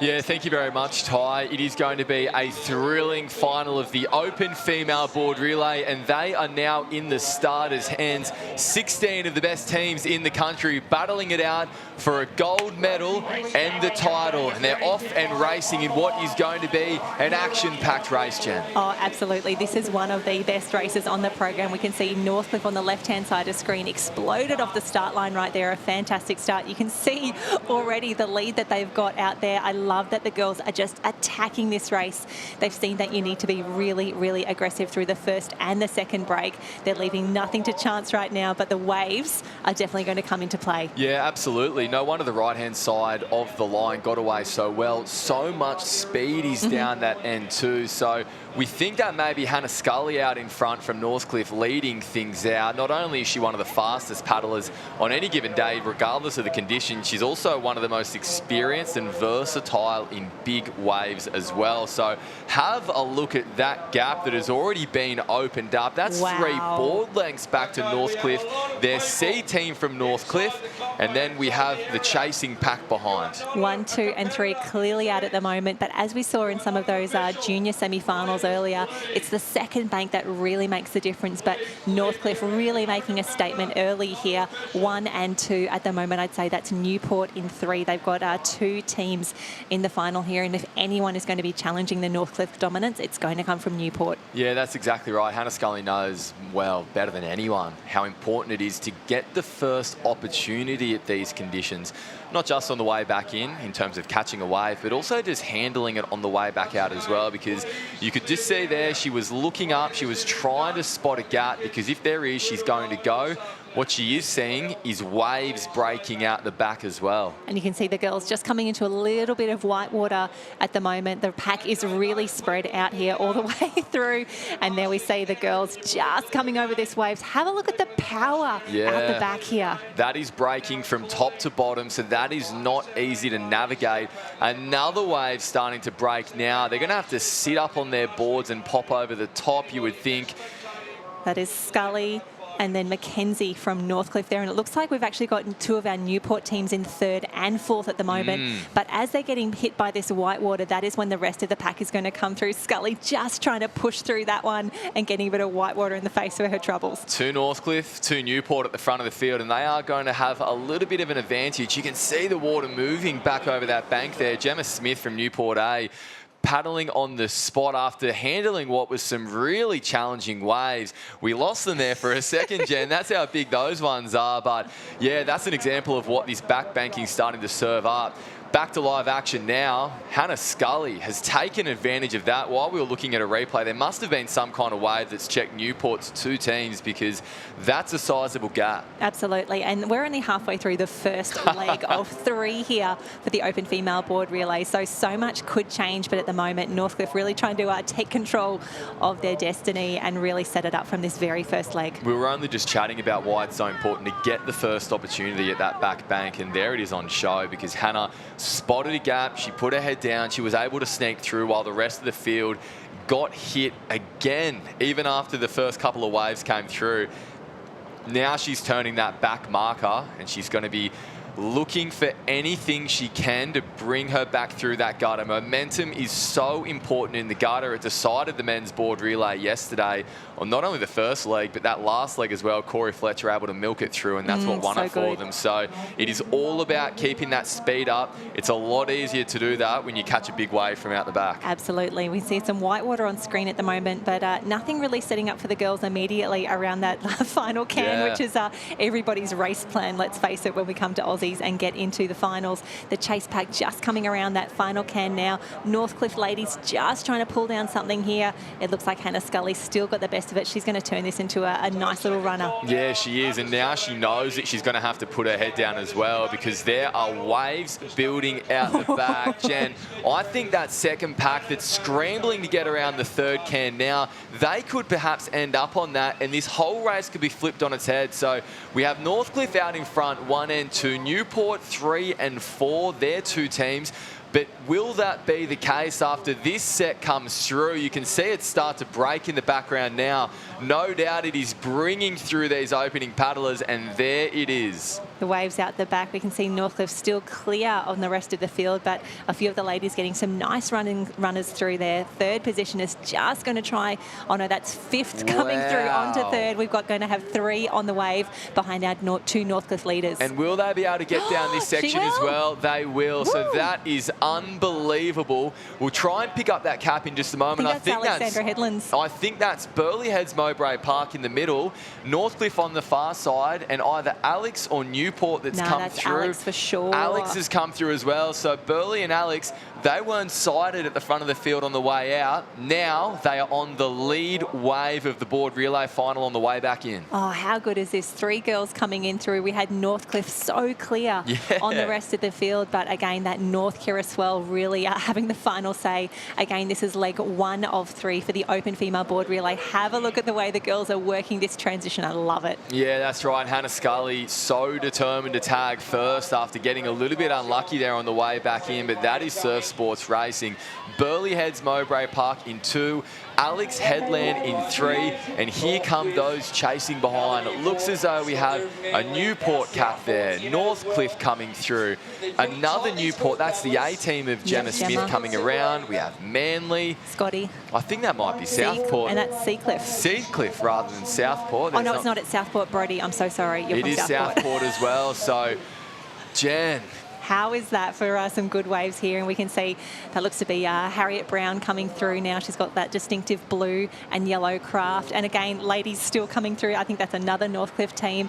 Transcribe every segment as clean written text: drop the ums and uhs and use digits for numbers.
Yeah, thank you very much, Ty. It is going to be a thrilling final of the Open Female Board Relay, and they are now in the starters' hands. 16 of the best teams in the country battling it out for a gold medal and the title, and they're off and racing in what is going to be an action-packed race, Jen. Oh, absolutely. This is one of the best races on the program. We can see Northcliffe on the left-hand side of the screen exploded off the start line right there. A fantastic start. You can see already the lead that they've got out there. I love that the girls are just attacking this race. They've seen that you need to be really, really aggressive through the first and the second break. They're leaving nothing to chance right now, but the waves are definitely going to come into play. Yeah, absolutely. No wonder the right-hand side of the line got away so well. So much speed is down that end too. So we think that maybe Hannah Scully out in front from Northcliffe leading things out. Not only is she one of the fastest paddlers on any given day, regardless of the conditions, she's also one of the most experienced and versatile in big waves as well. So have a look at that gap that has already been opened up. That's 3 board lengths back to Northcliffe, their C team from Northcliffe, and then we have the chasing pack behind. 1, 2 and 3 clearly out at the moment, but as we saw in some of those junior semi-finals earlier, it's the second bank that really makes the difference. But Northcliffe really making a statement early here. 1 and 2 at the moment. I'd say that's Newport in 3. They've got 2 teams in the final here, and if anyone is going to be challenging the Northcliffe dominance, it's going to come from Newport. Yeah, that's exactly right. Hannah Scully knows, well, better than anyone, how important it is to get the first opportunity at these conditions. Not just on the way back in terms of catching a wave, but also just handling it on the way back out as well, because you could just see there she was looking up, she was trying to spot a gap, because if there is, she's going to go. What she is seeing is waves breaking out the back as well. And you can see the girls just coming into a little bit of white water at the moment. The pack is really spread out here all the way through. And there we see the girls just coming over this waves. Have a look at the power out the back here. That is breaking from top to bottom, so that is not easy to navigate. Another wave starting to break now. They're going to have to sit up on their boards and pop over the top, you would think. That is Scully and then Mackenzie from Northcliffe there. And it looks like we've actually got 2 of our Newport teams in 3rd and 4th at the moment. But as they're getting hit by this white water, that is when the rest of the pack is going to come through. Scully just trying to push through that one and getting a bit of white water in the face for her troubles. 2 Northcliffe, 2 Newport at the front of the field, and they are going to have a little bit of an advantage. You can see the water moving back over that bank there. Gemma Smith from Newport A paddling on the spot after handling what was some really challenging waves. We lost them there for a second, Jen. That's how big those ones are. But yeah, that's an example of what this back banking is starting to serve up. Back to live action now. Hannah Scully has taken advantage of that. While we were looking at a replay, there must have been some kind of wave that's checked Newport's 2 teams, because that's a sizable gap. Absolutely. And we're only halfway through the first leg of 3 here for the Open Female Board Relay. So much could change, but at the moment, Northcliffe really trying to take control of their destiny and really set it up from this very first leg. We were only just chatting about why it's so important to get the first opportunity at that back bank, and there it is on show, because Hannah spotted a gap, she put her head down, she was able to sneak through while the rest of the field got hit again, even after the first couple of waves came through. Now she's turning that back marker, and she's going to be looking for anything she can to bring her back through that gutter. Momentum is so important in the gutter. It decided the men's board relay yesterday on not only the first leg, but that last leg as well. Corey Fletcher able to milk it through, and that's what won it for them. So it is all about keeping that speed up. It's a lot easier to do that when you catch a big wave from out the back. Absolutely. We see some white water on screen at the moment, but nothing really setting up for the girls immediately around that final can, which is everybody's race plan, let's face it, when we come to Aussies and get into the finals. The chase pack just coming around that final can now. Northcliffe ladies just trying to pull down something here. It looks like Hannah Scully's still got the best of it. She's going to turn this into a nice little runner. Yeah, she is. And now she knows that she's going to have to put her head down as well, because there are waves building out the back. Jen, I think that second pack that's scrambling to get around the 3rd can now, they could perhaps end up on that, and this whole race could be flipped on its head. So we have Northcliffe out in front, 1 and 2. Newport 3 and 4, they're 2 teams. But will that be the case after this set comes through? You can see it start to break in the background now. no doubt it is bringing through these opening paddlers, and there it is. The waves out the back. We can see Northcliffe still clear on the rest of the field, but a few of the ladies getting some nice runners through there. Third position is just going to try. Oh no, that's fifth coming through onto third. We've got going to have 3 on the wave behind our 2 Northcliffe leaders. And will they be able to get down this section as well? They will. Woo. So that is unbelievable. We'll try and pick up that cap in just a moment. I think that's Alexandra Headlands. I think that's Burleigh Heads Mowbray Park in the middle, Northcliffe on the far side, and either Alex or Newport that's come that's through. Alex for sure. Alex has come through as well. So Burleigh and Alex, they weren't sighted at the front of the field on the way out. Now they are on the lead wave of the board relay final on the way back in. Oh, how good is this? 3 girls coming in through. We had Northcliffe so clear on the rest of the field, but again, that North Kira swell really having the final say. Again, this is leg 1 of 3 for the open female board relay. Have a look at the way the girls are working this transition. I love it. Yeah, that's right. Hannah Scully so determined to tag first after getting a little bit unlucky there on the way back in, but that is Surf Sports Racing. Burleigh Heads Mowbray Park in 2, Alex Headland in 3, and here come those chasing behind. It looks as though we have a Newport cap there, Northcliffe coming through, another Newport, that's the A team of Gemma Smith coming around. We have Manly. Scotty. I think that might be Southport. And that's Seacliff. Seacliff rather than Southport. Oh no, it's not at Southport, Brody. I'm so sorry. You're from Southport. It is Southport as well, so Jen. How is that for some good waves here? And we can see that looks to be Harriet Brown coming through now. She's got that distinctive blue and yellow craft. And again, ladies still coming through. I think that's another Northcliffe team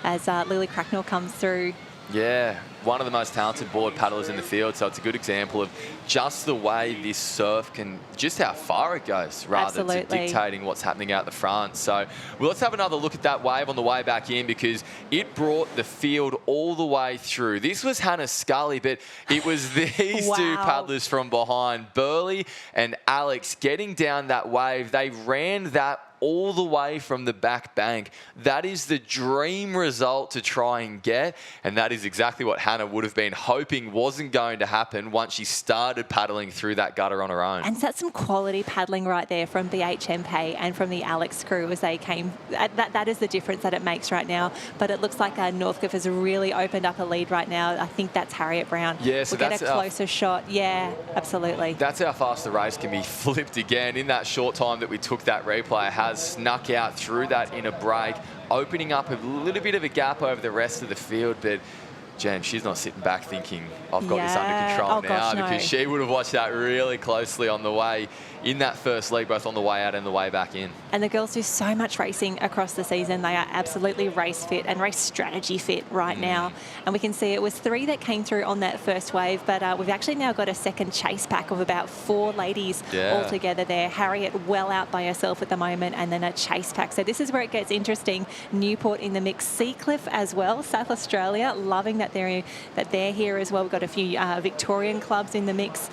as Lily Cracknell comes through. Yeah, one of the most talented board paddlers in the field, so it's a good example of just the way this surf can, just how far it goes, rather than dictating what's happening out the front. So well, let's have another look at that wave on the way back in, because it brought the field all the way through. This was Hannah Scully, but it was these two paddlers from behind, Burleigh and Alex, getting down that wave. They ran that all the way from the back bank. That is the dream result to try and get, and that is exactly what Hannah would have been hoping wasn't going to happen once she started paddling through that gutter on her own. And that's some quality paddling right there from BHMP and from the Alex crew as they came. That is the difference that it makes right now, but it looks like Northcliffe has really opened up a lead right now. I think that's Harriet Brown. Yeah, so we'll get a closer shot. Yeah, absolutely. That's how fast the race can be flipped again. In that short time that we took that replay, has snuck out through that inner break, opening up a little bit of a gap over the rest of the field, but Jen, she's not sitting back thinking, I've got this under control because she would have watched that really closely on the way in that first leg, both on the way out and the way back in. And the girls do so much racing across the season. They are absolutely race fit and race strategy fit right now. And we can see it was 3 that came through on that first wave, but we've actually now got a second chase pack of about 4 ladies all together there. Harriet well out by herself at the moment, and then a chase pack. So this is where it gets interesting. Newport in the mix, Seacliff as well, South Australia, loving that they're here as well. We've got a few Victorian clubs in the mix.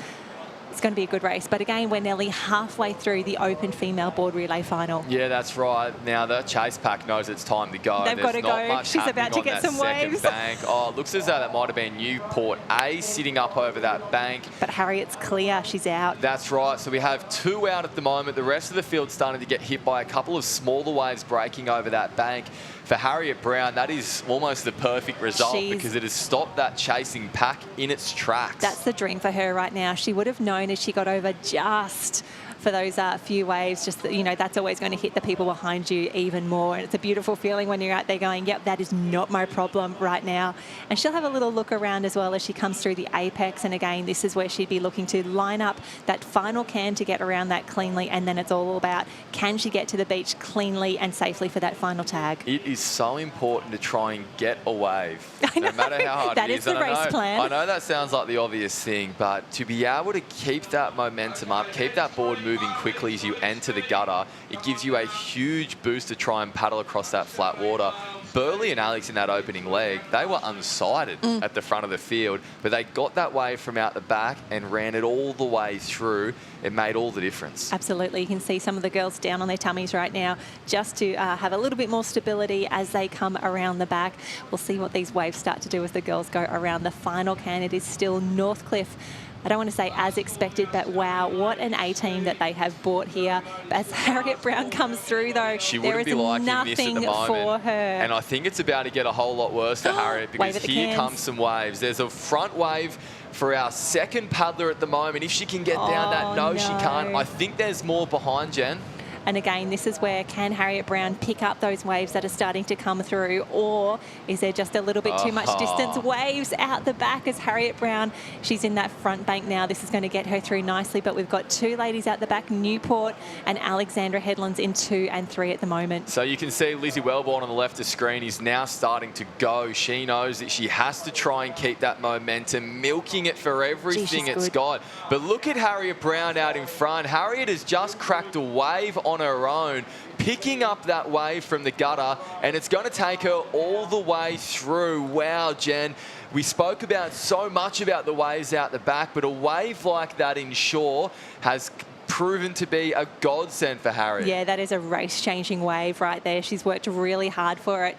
It's going to be a good race. But again, we're nearly halfway through the open female board relay final. Yeah, that's right. Now the chase pack knows it's time to go. They've got to go. She's about to get some waves. Bank. Oh, it looks as though that might have been Newport A sitting up over that bank. But Harriet's clear. She's out. That's right. So we have 2 out at the moment. The rest of the field's starting to get hit by a couple of smaller waves breaking over that bank. For Harriet Brown, that is almost the perfect result because it has stopped that chasing pack in its tracks. That's the dream for her right now. She would have known as she got over just for those few waves, just that, you know, that's always going to hit the people behind you even more. And it's a beautiful feeling when you're out there going, yep, that is not my problem right now. And she'll have a little look around as well as she comes through the apex. And again, this is where she'd be looking to line up that final can to get around that cleanly. And then it's all about, can she get to the beach cleanly and safely for that final tag? It is so important to try and get a wave, no matter how hard that it is the race plan. I know that sounds like the obvious thing, but to be able to keep that momentum up, keep that board moving quickly as you enter the gutter, it gives you a huge boost to try and paddle across that flat water. Burleigh and Alex in that opening leg, they were unsighted at the front of the field, but they got that wave from out the back and ran it all the way through. It made all the difference. Absolutely. You can see some of the girls down on their tummies right now just to have a little bit more stability as they come around the back. We'll see what these waves start to do as the girls go around the final can. It is still Northcliffe I don't want to say as expected, but wow, what an A-team that they have brought here. As Harriet Brown comes through, though, she there wouldn't is be liking nothing this at the moment. for her. And I think it's about to get a whole lot worse for Harriet, because here comes some waves. There's a front wave for our second paddler at the moment. If she can get down that, no, she can't. I think there's more behind, Jen. And again, this is where, can Harriet Brown pick up those waves that are starting to come through, or is there just a little bit too much distance? Waves out the back as Harriet Brown, she's in that front bank now. This is going to get her through nicely, but we've got two ladies out the back, Newport and Alexandra Headlands in 2 and 3 at the moment. So you can see Lizzie Wellborn on the left of screen is now starting to go. She knows that she has to try and keep that momentum, milking it for everything it's got. But look at Harriet Brown out in front. Harriet has just cracked a wave on her own, picking up that wave from the gutter, and it's going to take her all the way through. Wow, Jen, we spoke about so much about the waves out the back, but a wave like that inshore has proven to be a godsend for Harriet. Yeah, that is a race-changing wave right there. She's worked really hard for it.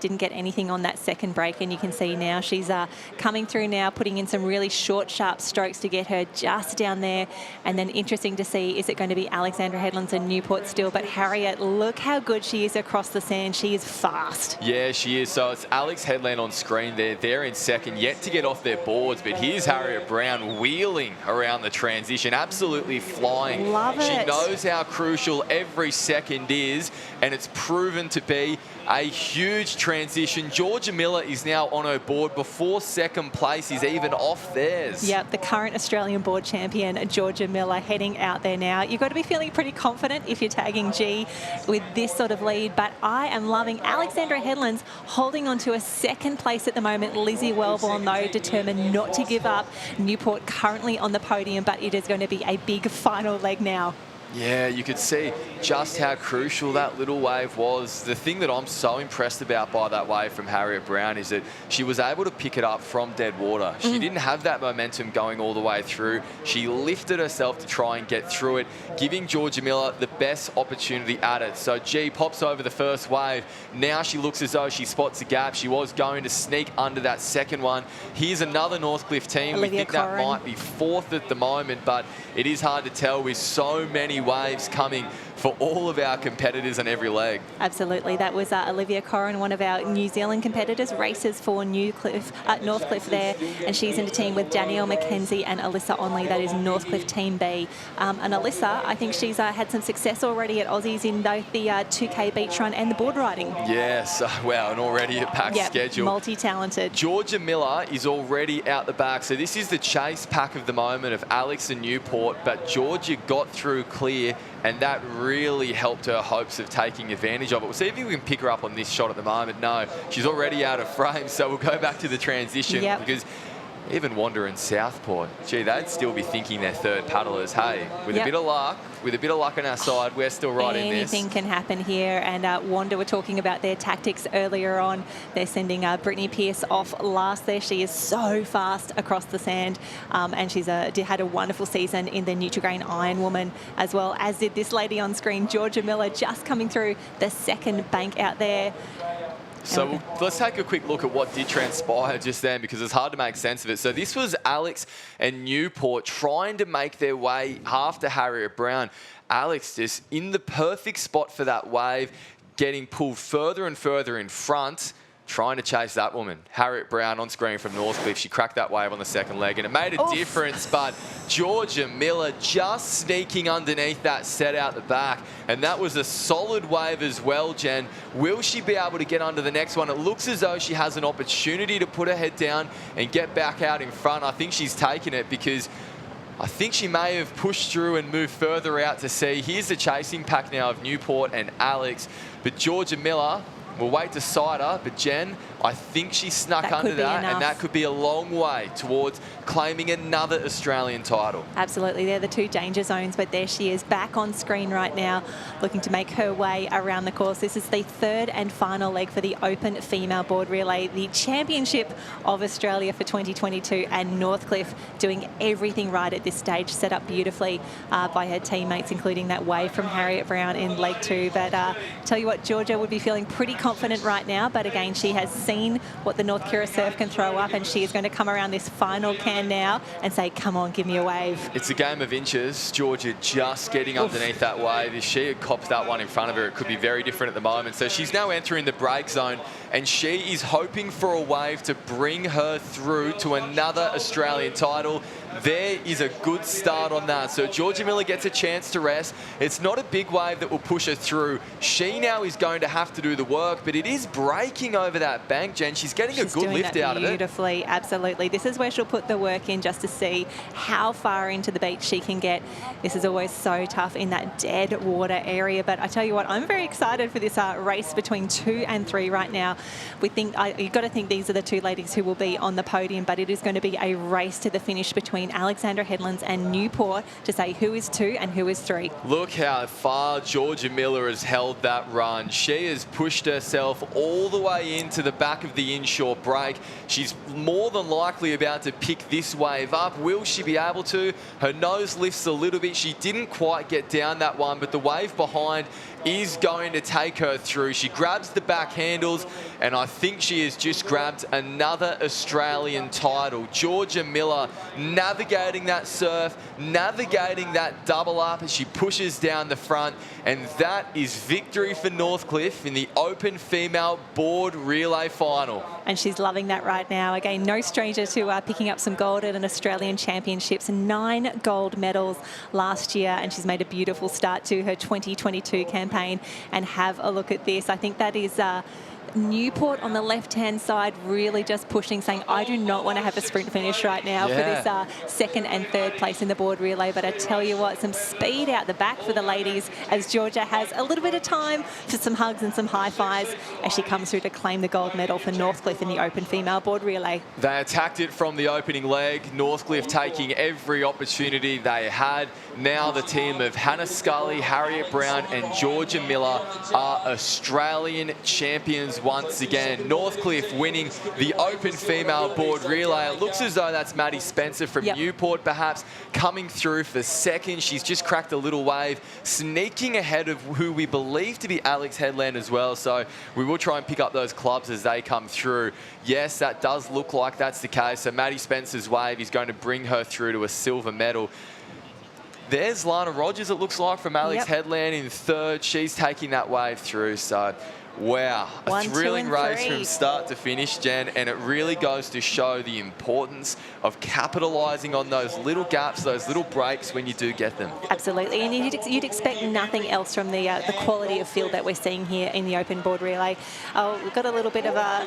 Didn't get anything on that second break, and you can see now she's coming through now, putting in some really short, sharp strokes to get her just down there. And then interesting to see, is it going to be Alexandra Headlands and Newport still? But Harriet, look how good she is across the sand. She is fast. Yeah, she is. So it's Alex Headland on screen there. They're in second, yet to get off their boards. But here's Harriet Brown wheeling around the transition, absolutely flying. Love it. She knows how crucial every second is, and it's proven to be a huge transition. Georgia Miller is now on her board before second place is even off theirs. Yep, the current Australian board champion, Georgia Miller, heading out there now. You've got to be feeling pretty confident if you're tagging G with this sort of lead, but I am loving Alexandra Headlands holding on to a second place at the moment. Lizzie Wellborn, though, determined not to give up. Newport currently on the podium, but it is going to be a big final leg now. Yeah, you could see just how crucial that little wave was. The thing that I'm so impressed about by that wave from Harriet Brown is that she was able to pick it up from dead water. She didn't have that momentum going all the way through. She lifted herself to try and get through it, giving Georgia Miller the best opportunity at it. So G pops over the first wave. Now she looks as though she spots a gap. She was going to sneak under that second one. Here's another Northcliffe team. We think that might be fourth at the moment, but it is hard to tell with so many waves coming for all of our competitors on every leg. Absolutely. That was Olivia Corrin, one of our New Zealand competitors, races for Northcliffe there, and she's in a team with Danielle McKenzie and Alyssa Onley. That is Northcliffe Team B. And Alyssa, I think she's had some success already at Aussies in both the 2K beach run and the board riding. Yes, wow, and already a packed schedule. Multi-talented. Georgia Miller is already out the back. So this is the chase pack of the moment of Alex and Newport, but Georgia got through clear, and that really helped her hopes of taking advantage of it. We'll see if we can pick her up on this shot at the moment. No, she's already out of frame, so we'll go back to the transition because even Wanda and Southport, gee, they'd still be thinking they're third paddlers. Hey, with a bit of luck, on our side, we're still right in this. Anything can happen here. And Wanda were talking about their tactics earlier on. They're sending Brittany Pearce off last there. She is so fast across the sand, and she's had a wonderful season in the Nutrigrain Iron Woman, as well as did this lady on screen, Georgia Miller, just coming through the second bank out there. So let's take a quick look at what did transpire just then, because it's hard to make sense of it. So this was Alex and Newport trying to make their way after Harriet Brown. Alex just in the perfect spot for that wave, getting pulled further and further in front, trying to chase that woman. Harriet Brown on screen from Northcliffe. She cracked that wave on the second leg, and it made a difference, but Georgia Miller just sneaking underneath that set out the back, and that was a solid wave as well, Jen. Will she be able to get under the next one? It looks as though she has an opportunity to put her head down and get back out in front. I think she's taken it, because I think she may have pushed through and moved further out to sea. Here's the chasing pack now of Newport and Alex, but Georgia Miller, we'll wait to sight her, but Jen, I think she snuck under that, and that could be a long way towards claiming another Australian title. Absolutely, they're the two danger zones, but there she is back on screen right now, looking to make her way around the course. This is the third and final leg for the Open Female Board Relay, the Championship of Australia for 2022, and Northcliffe doing everything right at this stage, set up beautifully by her teammates, including that wave from Harriet Brown in leg 2. But tell you what, Georgia would be feeling pretty confident confident right now, but again, she has seen what the North Kira surf can throw up, and she is going to come around this final can now and say, come on, give me a wave. It's a game of inches. Georgia just getting underneath that wave. If she had copped that one in front of her, it could be very different at the moment. So she's now entering the break zone, and she is hoping for a wave to bring her through to another Australian title. There is a good start on that. So Georgia Miller gets a chance to rest. It's not a big wave that will push her through. She now is going to have to do the work, but it is breaking over that bank, Jen. She's getting a good lift out of it. Beautifully, absolutely. This is where she'll put the work in just to see how far into the beach she can get. This is always so tough in that dead water area. But I tell you what, I'm very excited for this race between 2 and 3 right now. We think you've got to think these are the 2 ladies who will be on the podium, but it is going to be a race to the finish between Alexandra Headlands and Newport to say who is 2 and who is 3. Look how far Georgia Miller has held that run. She has pushed herself all the way into the back of the inshore break. She's more than likely about to pick this wave up. Will she be able to? Her nose lifts a little bit. She didn't quite get down that one, but the wave behind is going to take her through. She grabs the back handles, and I think she has just grabbed another Australian title. Georgia Miller navigating that surf, navigating that double up as she pushes down the front, and that is victory for Northcliffe in the Open Female Board Relay Final. And she's loving that right now. Again, no stranger to picking up some gold at an Australian Championships. 9 gold medals last year, and she's made a beautiful start to her 2022 campaign. And have a look at this. I think that is Newport on the left-hand side really just pushing, saying, I do not want to have a sprint finish right now for this 2nd and 3rd place in the board relay. But I tell you what, some speed out the back for the ladies as Georgia has a little bit of time for some hugs and some high fives as she comes through to claim the gold medal for Northcliffe in the Open Female Board Relay. They attacked it from the opening leg. Northcliffe taking every opportunity they had. Now the team of Hannah Scully, Harriet Brown and Georgia Miller are Australian champions once again. Northcliffe winning the Open Female Board Relay. It looks as though that's Maddie Spencer from Newport perhaps coming through for 2nd. She's just cracked a little wave, sneaking ahead of who we believe to be Alex Headland as well. So we will try and pick up those clubs as they come through. Yes, that does look like that's the case. So Maddie Spencer's wave is going to bring her through to a silver medal. There's Lana Rogers, it looks like, from Alex Headland in 3rd. She's taking that wave through. So, wow, a thrilling race from start to finish, Jen, and it really goes to show the importance of capitalising on those little gaps, those little breaks when you do get them. Absolutely, and you'd expect nothing else from the quality of field that we're seeing here in the Open Board Relay. Oh, we've got a little bit of a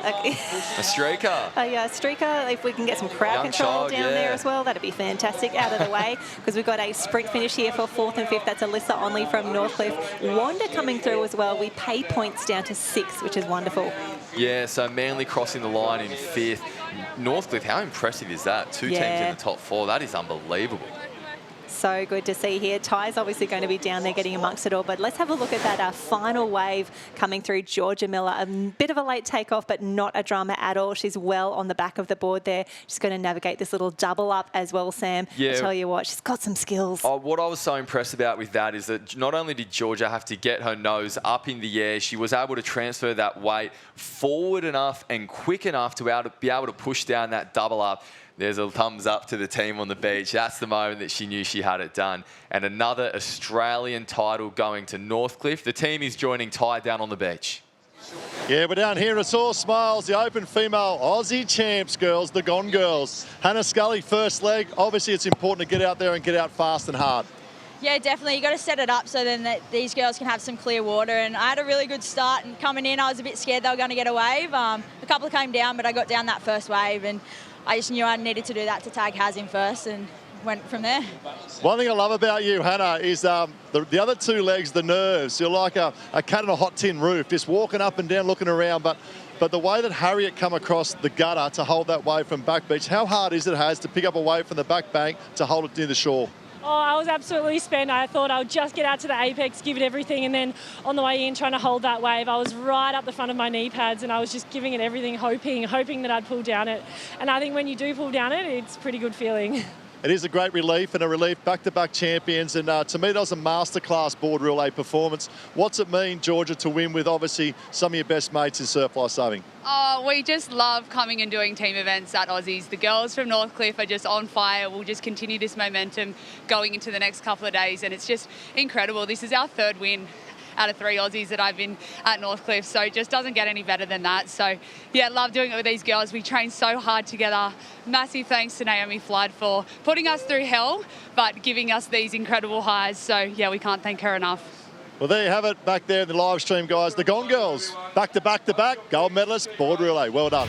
streaker. A streaker. If we can get some crowd control down there as well, that'd be fantastic. Out of the way, because we've got a sprint finish here for 4th and 5th. That's Alyssa Onley from Northcliffe. Wanda coming through as well. We pay points down to 6th, which is wonderful. Yeah, so Manly crossing the line in 5th. Northcliffe, how impressive is that? 2 teams in the top 4. That is unbelievable. So good to see here. Ty's obviously going to be down there getting amongst it all, but let's have a look at that final wave coming through. Georgia Miller, a bit of a late takeoff, but not a drama at all. She's well on the back of the board there. She's going to navigate this little double up as well, Sam. Yeah. I tell you what, she's got some skills. What I was so impressed about with that is that not only did Georgia have to get her nose up in the air, she was able to transfer that weight forward enough and quick enough to be able to push down that double up. There's a thumbs up to the team on the beach. That's the moment that she knew she had it done. And another Australian title going to Northcliffe. The team is joining Ty down on the beach. Yeah, we're down here. It's all smiles. The Open Female Aussie Champs girls, the Gone Girls. Hannah Scully, first leg. Obviously, it's important to get out there and get out fast and hard. Yeah, definitely. You got to set it up so then these girls can have some clear water. And I had a really good start. And coming in, I was a bit scared they were going to get a wave. A couple came down, but I got down that first wave. And I just knew I needed to do that to tag Haz in first and went from there. One thing I love about you, Hannah, is the other 2 legs, the nerves. You're like a cat on a hot tin roof, just walking up and down, looking around. But the way that Harriet come across the gutter to hold that wave from back beach, how hard is it, Haz, to pick up a wave from the back bank to hold it near the shore? Oh, I was absolutely spent. I thought I would just get out to the apex, give it everything, and then on the way in trying to hold that wave, I was right up the front of my knee pads and I was just giving it everything, hoping that I'd pull down it. And I think when you do pull down it, it's a pretty good feeling. It is a great relief and a relief, back-to-back champions. And to me, that was a masterclass board relay performance. What's it mean, Georgia, to win with obviously some of your best mates in surf fly sailing? Oh, we just love coming and doing team events at Aussies. The girls from Northcliffe are just on fire. We'll just continue this momentum going into the next couple of days, and it's just incredible. This is our third win out of 3 Aussies that I've been at Northcliffe, so it just doesn't get any better than that. So yeah, love doing it with these girls. We train so hard together. Massive thanks to Naomi Flood for putting us through hell, but giving us these incredible highs. So yeah, we can't thank her enough. Well, there you have it back there in the live stream, guys. The Gone Girls, back-to-back-to-back, gold medalists, board relay. Well done.